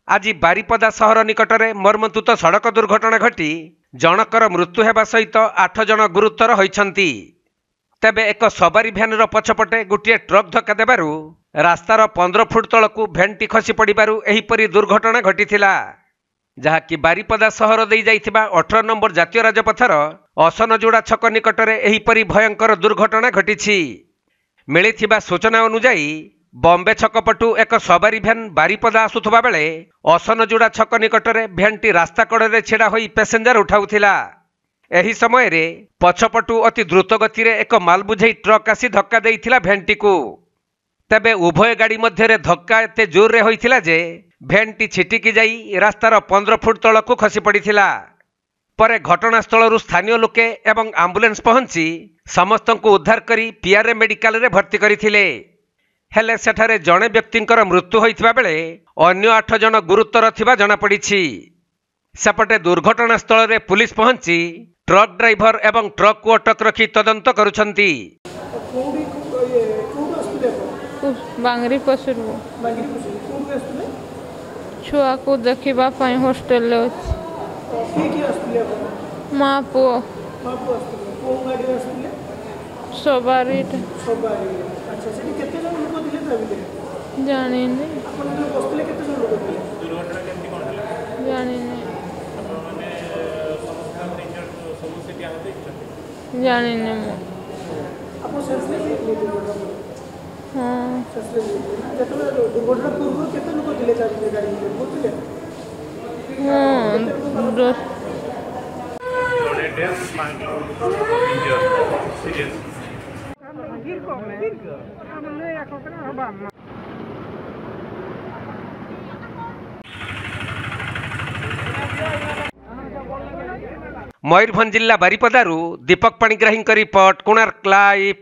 आज बारिपदा सहर निकटरे मर्मन्तुत सड़क दुर्घटना घटी जनकर मृत्यु हेबा सहित 8 जन गुरुतर होइछन्ति। तेबे एक सवारी भ्यानर पछपटे गोटे ट्रक धक्का देबारु रास्तार 15 फुट तलकू भ्यानटी खसी पड़िबारु एहिपरि दुर्घटना घटिथिला, जहाँकि बारिपदा सहर देई जाइथिबा 18 नंबर जातीय राजपथर असनजोड़ा छक निकटरे एहिपरि भयंकर दुर्घटना घटिछि। मिलिथिबा सूचना अनुसार बॉम्बे छक पटू एक सवारी भ्यान बारिपदा आसुथबा बेले असनजोड़ा छक निकटरे भ्यानटी रास्ता कड़े छिड़ा होई पैसेंजर उठाउथिला। एही समय रे पछपटू अति द्रुत गति रे एक मालबुझई ट्रक आसी धक्का देइथिला भ्यानटी को। तेबे उभय गाड़ी मध्यरे धक्का एते जोर रे होइथिला जे भ्यानटी छिटिकी जाई रास्तार 15 फुट तलकू खसी पड़िथिला। परे घटनास्थल स्थानीय लोके एवं आम्बुलेंस पहुंची समस्त को उद्धार करी पीआरए मेडिकल रे भर्ती करथिले। हेले सेठारे जणे व्यक्तिंकर मृत्यु होइथिबा बेले अन्य 8 जन गुरुतर थिबा जणा पड़िछि। सेपटे दुर्घटना स्थल रे पुलिस पहुंची ट्रक ड्राइवर एवं ट्रक को अटक रखी तदंत करुछंती। बांगरी पसुरु छुआ को देखिबा पई हॉस्टल ले मां पो सवारी जानी मयूरभंज जिला बारिपदारू दीपक पाणिग्राही रिपोर्ट, कोणार्क लाइव।